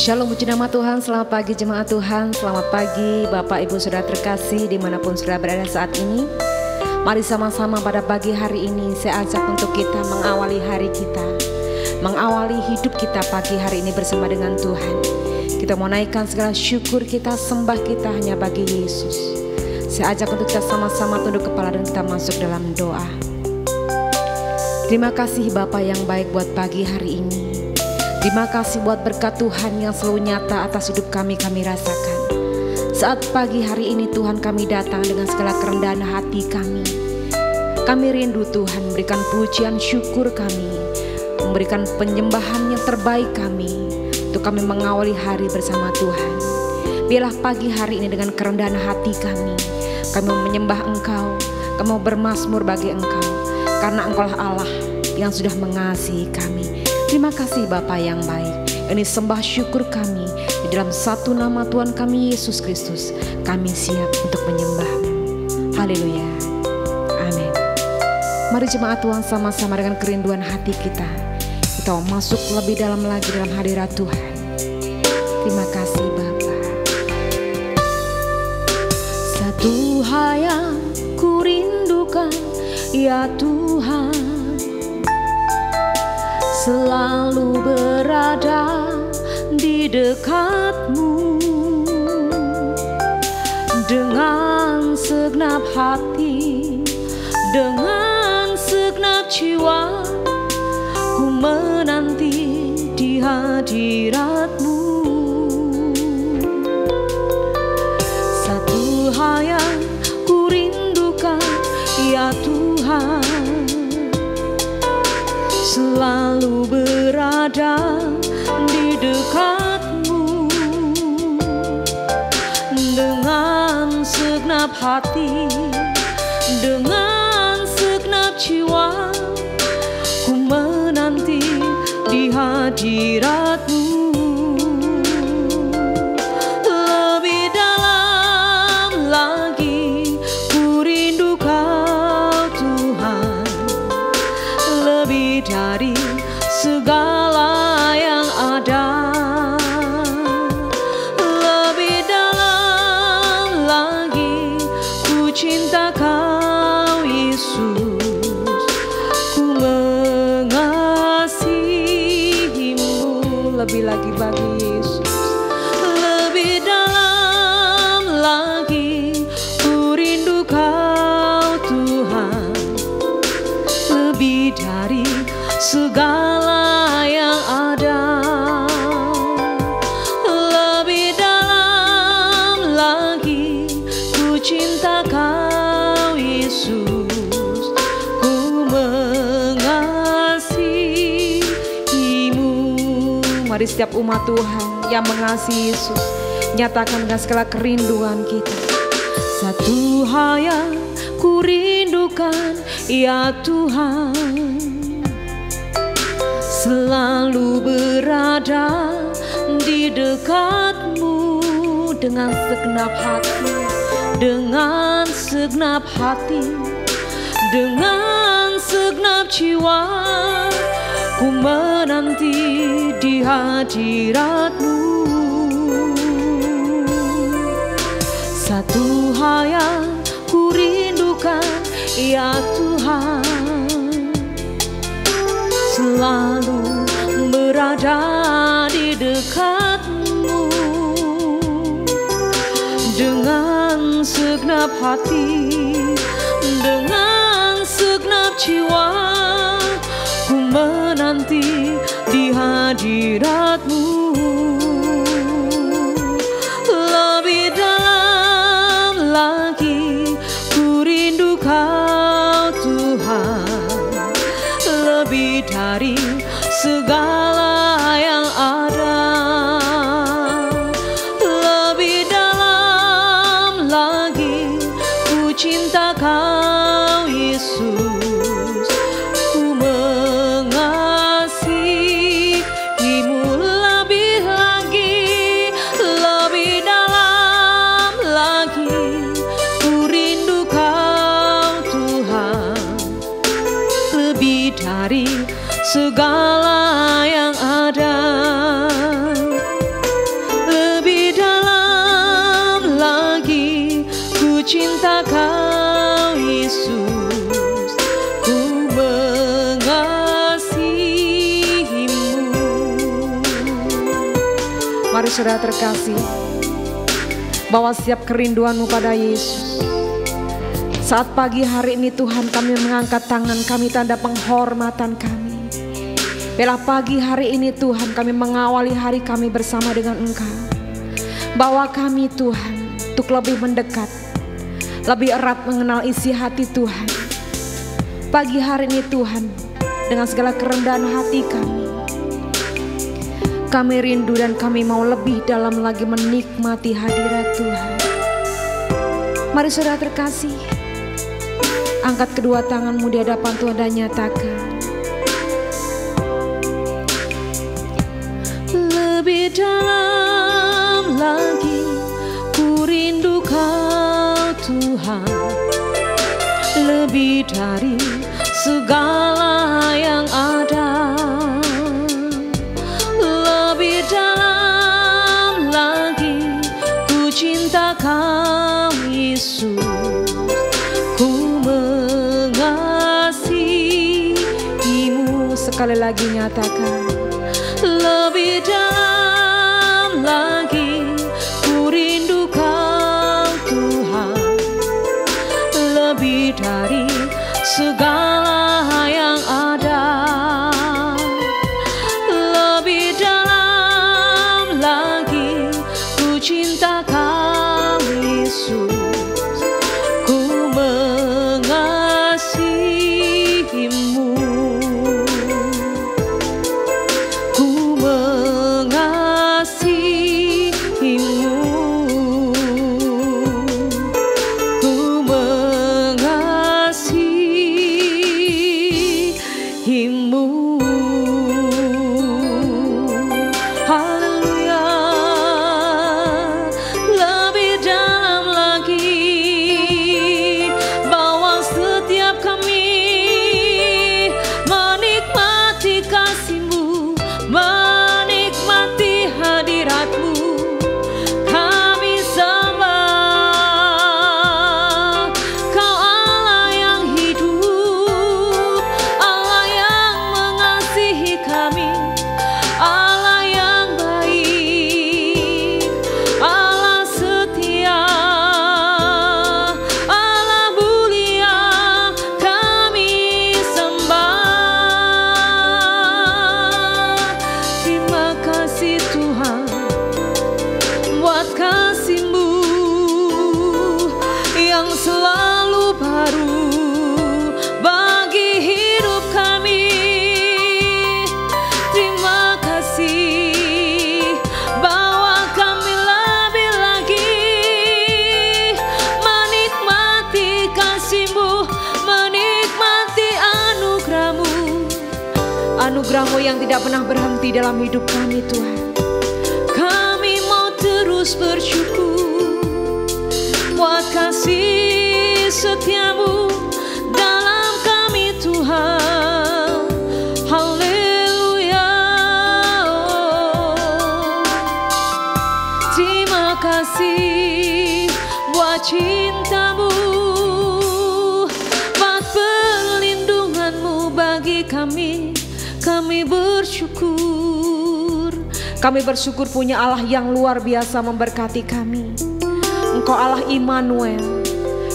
Shalom puji nama Tuhan, selamat pagi jemaat Tuhan, selamat pagi Bapak Ibu Saudara terkasih dimanapun saudara berada saat ini. Mari sama-sama pada pagi hari ini saya ajak untuk kita mengawali hari kita, mengawali hidup kita pagi hari ini bersama dengan Tuhan. Kita mau naikkan segala syukur kita, sembah kita hanya bagi Yesus. Saya ajak untuk kita sama-sama tunduk kepala dan kita masuk dalam doa. Terima kasih Bapa yang baik buat pagi hari ini. Terima kasih buat berkat Tuhan yang selalu nyata atas hidup kami rasakan. Saat pagi hari ini Tuhan kami datang dengan segala kerendahan hati kami. Kami rindu Tuhan memberikan pujian syukur kami, memberikan penyembahan yang terbaik kami, untuk kami mengawali hari bersama Tuhan. Biarlah pagi hari ini dengan kerendahan hati kami mau menyembah Engkau, kami mau bermazmur bagi Engkau, karena Engkaulah Allah yang sudah mengasihi kami. Terima kasih Bapa yang baik. Ini sembah syukur kami di dalam satu nama Tuhan kami Yesus Kristus. Kami siap untuk menyembah. Haleluya. Amin. Mari jemaat Tuhan sama-sama dengan kerinduan hati kita mau masuk lebih dalam lagi dalam hadirat Tuhan. Terima kasih Bapa. Satu hal yang ku rindukan ya Tuhan, selalu berada di dekat-Mu dengan segenap hati, dengan segenap jiwa, ku menanti di hadirat-Mu. Satu hal yang ku rindukan ya Tuhan, selalu berada di dekat-Mu dengan segenap hati, dengan segenap jiwa, ku menanti di hadirat-Mu. Lebih dalam lagi ku rindu Kau Tuhan, lebih dari segala yang ada. Lebih dalam lagi ku cinta Kau Yesus, ku mengasihi-Mu. Lebih lagi bagi Yesus. Lebih dalam lagi ku rindu Kau Tuhan, lebih dari segala yang ada. Lebih dalam lagi ku cinta Kau Yesus, ku mengasihi-Mu. Mari setiap umat Tuhan yang mengasihi Yesus nyatakan dengan segala kerinduan kita. Satu hal yang ku rindukan ya Tuhan, selalu berada di dekat-Mu dengan segenap hati, dengan segenap hati, dengan segenap jiwa, ku menanti di hadirat-Mu. Satu hal yang ku rindukan ya Tuhan, selalu berada di dekat-Mu dengan segenap hati, dengan segenap jiwa, ku menanti di hadirat-Mu. Lebih dalam lagi ku rindu Kau Tuhan, lebih dari segala yang ada. Lebih dalam lagi ku cinta Kau Yesus, ku mengasihi-Mu. Lebih Mari saudara terkasih, bawa setiap kerinduanmu pada Yesus. Saat pagi hari ini Tuhan, kami mengangkat tangan kami tanda penghormatan kami. Bila pagi hari ini Tuhan, kami mengawali hari kami bersama dengan Engkau. Bawa kami Tuhan untuk lebih mendekat, lebih erat mengenal isi hati Tuhan. Pagi hari ini Tuhan, dengan segala kerendahan hati kami rindu dan kami mau lebih dalam lagi menikmati hadirat Tuhan. Mari saudara terkasih, angkat kedua tanganmu di hadapan Tuhan dan nyatakan, lebih dalam lagi ku rindu Kau Tuhan, lebih dari segala yang ada. Lebih dalam lagi ku cinta Kau Yesus, ku mengasihimu. Sekali lagi nyatakan, lebih dalam lagi ku rindu Kau Tuhan, lebih dari segala yang ada. Lebih dalam lagi ku cinta Kau Yesus, ku mengasihimu, ku mengasihimu, ku mengasihimu. Haleluya. Lebih dalam lagi, bawa setiap kami menikmati kasih-Mu, menikmati hadirat-Mu. Kami sembah Kau Allah yang hidup, Allah yang mengasihi kami, Allah yang baik, Allah setia, Allah mulia. Kami sembah. Terima kasih Tuhan buat kasih-Mu yang selalu baru bagi hidup kami. Terima kasih, bawa kami lebih lagi menikmati kasih-Mu, menikmati anugerah-Mu, anugerah-Mu yang tidak pernah berhenti dalam hidup kami Tuhan. Kami mau terus bersyukur buat kasih setia-Mu dalam kami Tuhan. Haleluya. Terima kasih buat cinta-Mu, buat perlindungan-Mu bagi kami. Kami bersyukur. Kami bersyukur punya Allah yang luar biasa memberkati kami. Engkau Allah Immanuel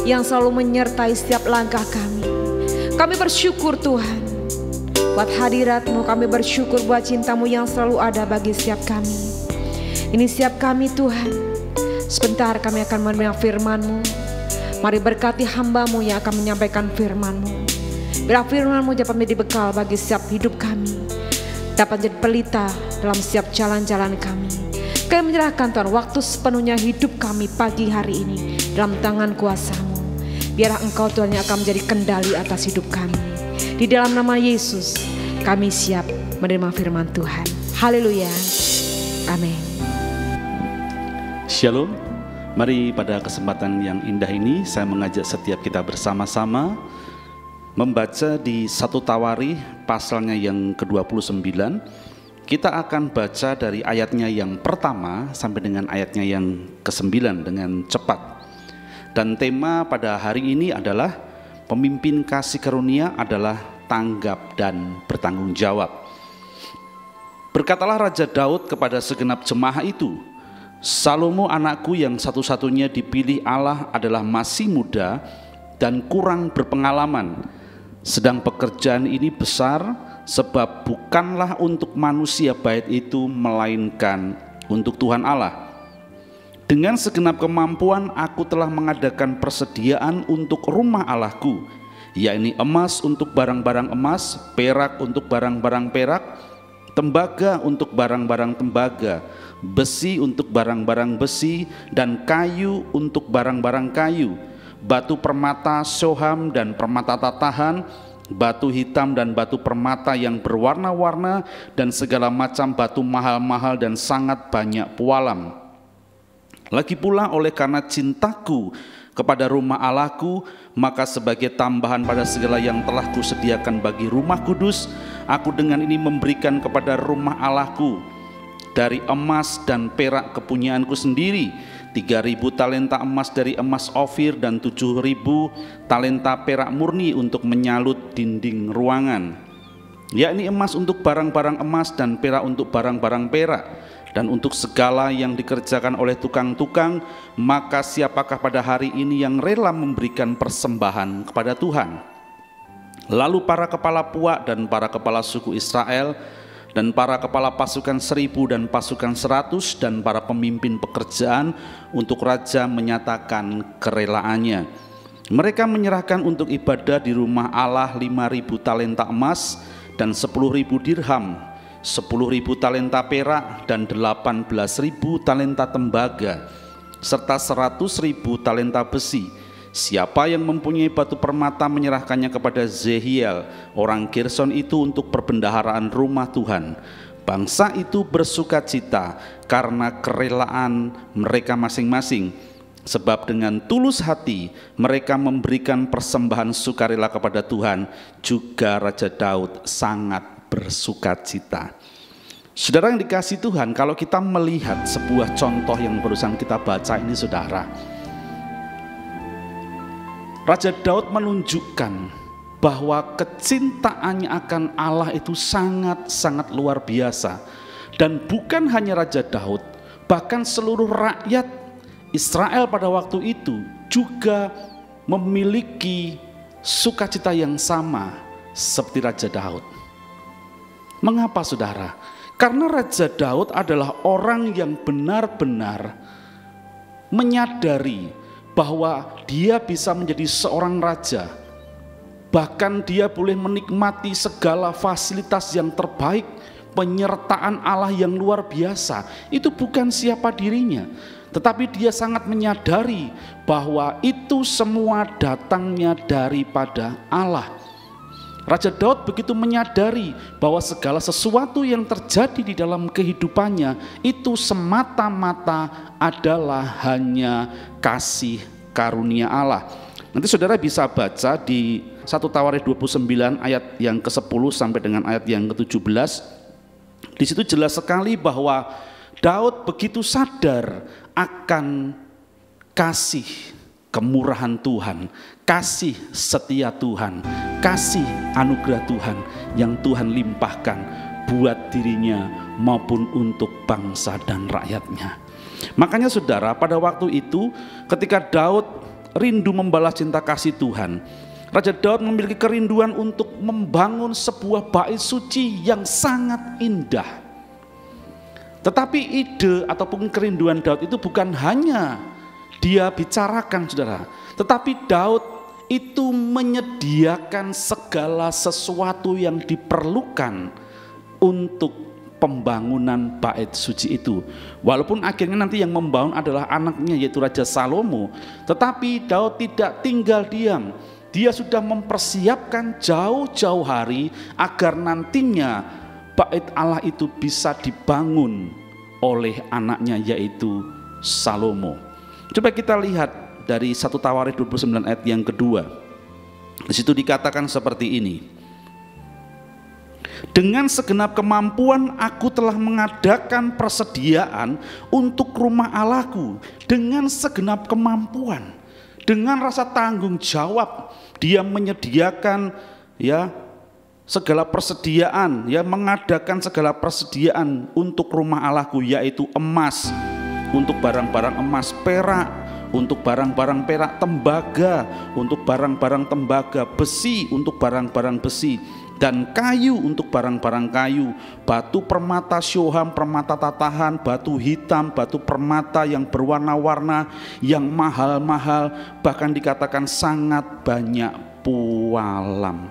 yang selalu menyertai setiap langkah kami. Kami bersyukur Tuhan buat hadirat-Mu. Kami bersyukur buat cinta-Mu yang selalu ada bagi setiap kami. Ini setiap kami Tuhan. Sebentar kami akan menerima firman-Mu. Mari berkati hamba-Mu yang akan menyampaikan firman-Mu. Biar firman-Mu dapat menjadi bekal bagi setiap hidup kami, dapat menjadi pelita dalam setiap jalan-jalan kami. Kami menyerahkan Tuhan waktu sepenuhnya hidup kami pagi hari ini dalam tangan kuasa-Mu. Biarlah Engkau Tuhan yang akan menjadi kendali atas hidup kami. Di dalam nama Yesus kami siap menerima firman Tuhan. Haleluya. Amin. Shalom. Mari pada kesempatan yang indah ini saya mengajak setiap kita bersama-sama membaca di 1 Tawarikh pasalnya yang ke-29. Kita akan baca dari ayatnya yang pertama sampai dengan ayatnya yang ke-9 dengan cepat. Dan tema pada hari ini adalah pemimpin kasih karunia adalah tanggap dan bertanggung jawab. Berkatalah Raja Daud kepada segenap jemaah itu, Salomo anakku yang satu-satunya dipilih Allah adalah masih muda dan kurang berpengalaman. Sedang pekerjaan ini besar, sebab bukanlah untuk manusia bait itu, melainkan untuk Tuhan Allah. Dengan segenap kemampuan aku telah mengadakan persediaan untuk rumah Allahku, yakni emas untuk barang-barang emas, perak untuk barang-barang perak, tembaga untuk barang-barang tembaga, besi untuk barang-barang besi, dan kayu untuk barang-barang kayu, batu permata shoham dan permata tatahan, batu hitam dan batu permata yang berwarna-warna, dan segala macam batu mahal-mahal dan sangat banyak pualam. Lagi pula oleh karena cintaku kepada rumah Allahku, maka sebagai tambahan pada segala yang telah kusediakan bagi rumah kudus, aku dengan ini memberikan kepada rumah Allahku dari emas dan perak kepunyaanku sendiri 3.000 talenta emas dari emas Ofir dan 7.000 talenta perak murni untuk menyalut dinding ruangan, yakni emas untuk barang-barang emas dan perak untuk barang-barang perak, dan untuk segala yang dikerjakan oleh tukang-tukang. Maka siapakah pada hari ini yang rela memberikan persembahan kepada Tuhan? Lalu para kepala puak dan para kepala suku Israel dan para kepala pasukan 1.000 dan pasukan 100 dan para pemimpin pekerjaan untuk raja menyatakan kerelaannya. Mereka menyerahkan untuk ibadah di rumah Allah 5.000 talenta emas dan 10.000 dirham, 10.000 talenta perak dan 18.000 talenta tembaga, serta 100.000 talenta besi. Siapa yang mempunyai batu permata menyerahkannya kepada Zehiel orang Gerson itu untuk perbendaharaan rumah Tuhan. Bangsa itu bersukacita karena kerelaan mereka masing-masing, sebab dengan tulus hati mereka memberikan persembahan sukarela kepada Tuhan. Juga Raja Daud sangat bersukacita. Saudara yang dikasihi Tuhan, kalau kita melihat sebuah contoh yang barusan kita baca ini, saudara, Raja Daud menunjukkan bahwa kecintaannya akan Allah itu sangat-sangat luar biasa. Dan bukan hanya Raja Daud, bahkan seluruh rakyat Israel pada waktu itu juga memiliki sukacita yang sama seperti Raja Daud. Mengapa, saudara? Karena Raja Daud adalah orang yang benar-benar menyadari bahwa dia bisa menjadi seorang raja. Bahkan dia boleh menikmati segala fasilitas yang terbaik, penyertaan Allah yang luar biasa. Itu bukan siapa dirinya, tetapi dia sangat menyadari bahwa itu semua datangnya daripada Allah. Raja Daud begitu menyadari bahwa segala sesuatu yang terjadi di dalam kehidupannya itu semata-mata adalah hanya kasih karunia Allah. Nanti saudara bisa baca di 1 Tawarikh 29 ayat yang ke-10 sampai dengan ayat yang ke-17. Di situ jelas sekali bahwa Daud begitu sadar akan kasih kemurahan Tuhan, kasih setia Tuhan, kasih anugerah Tuhan yang Tuhan limpahkan buat dirinya maupun untuk bangsa dan rakyatnya. Makanya saudara, pada waktu itu ketika Daud rindu membalas cinta kasih Tuhan, Raja Daud memiliki kerinduan untuk membangun sebuah bait suci yang sangat indah. Tetapi ide ataupun kerinduan Daud itu bukan hanya dia bicarakan, saudara, tetapi Daud itu menyediakan segala sesuatu yang diperlukan untuk pembangunan bait suci itu. Walaupun akhirnya nanti yang membangun adalah anaknya, yaitu Raja Salomo, tetapi Daud tidak tinggal diam. Dia sudah mempersiapkan jauh-jauh hari agar nantinya bait Allah itu bisa dibangun oleh anaknya, yaitu Salomo. Coba kita lihat dari 1 Tawarikh 29 ayat yang kedua. Di situ dikatakan seperti ini. Dengan segenap kemampuan aku telah mengadakan persediaan untuk rumah Allahku. Dengan segenap kemampuan, dengan rasa tanggung jawab, dia menyediakan segala persediaan, ya, mengadakan segala persediaan untuk rumah Allahku, yaitu emas untuk barang-barang emas, perak untuk barang-barang perak, tembaga untuk barang-barang tembaga, besi untuk barang-barang besi, dan kayu untuk barang-barang kayu, batu permata syoham, permata tatahan, batu hitam, batu permata yang berwarna-warna, yang mahal-mahal, bahkan dikatakan sangat banyak pualam.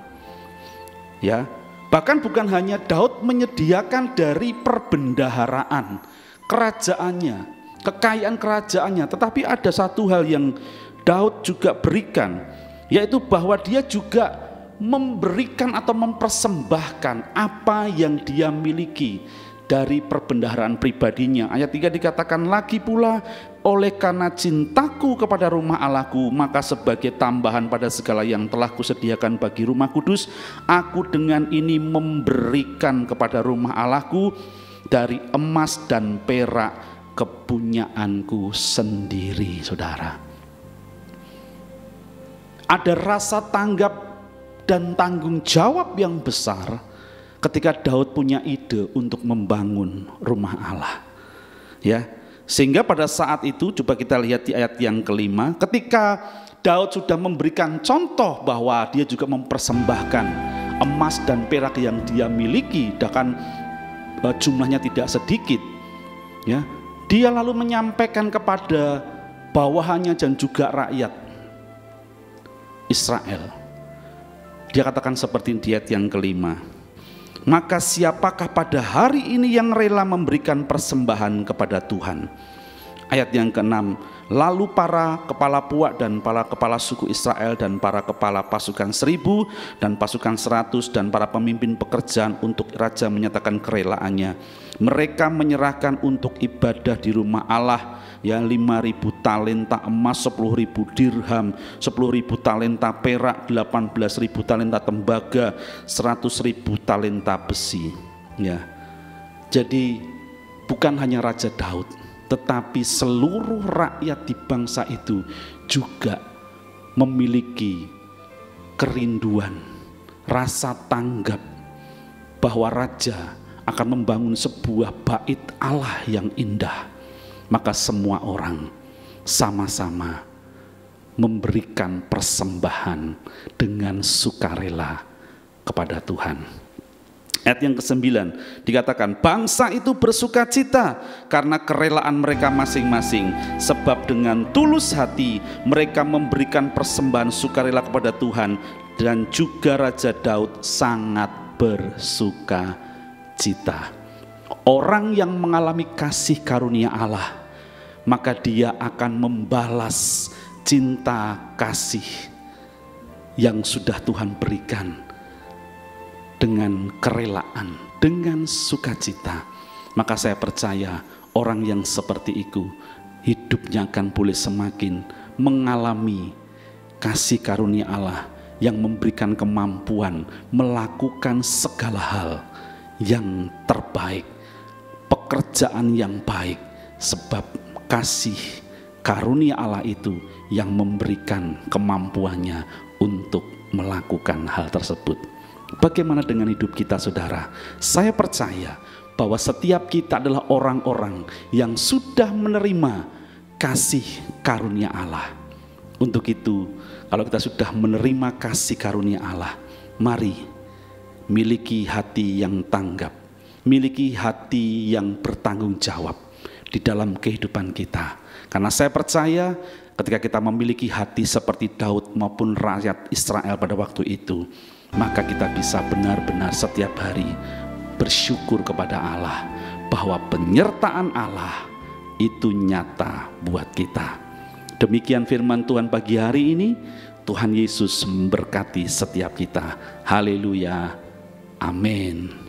Ya, bahkan bukan hanya Daud menyediakan dari perbendaharaan kerajaannya, kekayaan kerajaannya, tetapi ada satu hal yang Daud juga berikan, yaitu bahwa dia juga memberikan atau mempersembahkan apa yang dia miliki dari perbendaharaan pribadinya. Ayat 3 dikatakan lagi pula, oleh karena cintaku kepada rumah Allahku, maka sebagai tambahan pada segala yang telah kusediakan bagi rumah kudus, aku dengan ini memberikan kepada rumah Allahku dari emas dan perak kepunyaanku sendiri. Saudara, ada rasa tanggap dan tanggung jawab yang besar ketika Daud punya ide untuk membangun rumah Allah, ya. Sehingga pada saat itu, coba kita lihat di ayat yang kelima, ketika Daud sudah memberikan contoh bahwa dia juga mempersembahkan emas dan perak yang dia miliki, bahkan jumlahnya tidak sedikit, ya. Dia lalu menyampaikan kepada bawahannya dan juga rakyat Israel. Dia katakan seperti di ayat yang kelima, maka siapakah pada hari ini yang rela memberikan persembahan kepada Tuhan? Ayat yang keenam, lalu para kepala puak dan para kepala suku Israel dan para kepala pasukan 1000 dan pasukan 100 dan para pemimpin pekerjaan untuk raja menyatakan kerelaannya. Mereka menyerahkan untuk ibadah di rumah Allah, ya, 5.000 talenta emas, 10.000 dirham, 10.000 talenta perak, 18.000 talenta tembaga, 100.000 talenta besi, ya. Jadi bukan hanya Raja Daud, tetapi seluruh rakyat di bangsa itu juga memiliki kerinduan, rasa tanggap bahwa raja akan membangun sebuah bait Allah yang indah. Maka semua orang sama-sama memberikan persembahan dengan sukarela kepada Tuhan. Ayat yang ke-9 dikatakan, bangsa itu bersuka cita karena kerelaan mereka masing-masing, sebab dengan tulus hati mereka memberikan persembahan sukarela kepada Tuhan, dan juga Raja Daud sangat bersuka cita. Orang yang mengalami kasih karunia Allah, maka dia akan membalas cinta kasih yang sudah Tuhan berikan dengan kerelaan, dengan sukacita. Maka saya percaya orang yang seperti itu hidupnya akan boleh semakin mengalami kasih karunia Allah yang memberikan kemampuan melakukan segala hal yang terbaik, pekerjaan yang baik, sebab kasih karunia Allah itu yang memberikan kemampuannya untuk melakukan hal tersebut. Bagaimana dengan hidup kita, saudara? Saya percaya bahwa setiap kita adalah orang-orang yang sudah menerima kasih karunia Allah. Untuk itu, kalau kita sudah menerima kasih karunia Allah, mari miliki hati yang tanggap, miliki hati yang bertanggung jawab di dalam kehidupan kita. Karena saya percaya ketika kita memiliki hati seperti Daud maupun rakyat Israel pada waktu itu, maka kita bisa benar-benar setiap hari bersyukur kepada Allah bahwa penyertaan Allah itu nyata buat kita. Demikian firman Tuhan pagi hari ini. Tuhan Yesus memberkati setiap kita. Haleluya. Amin.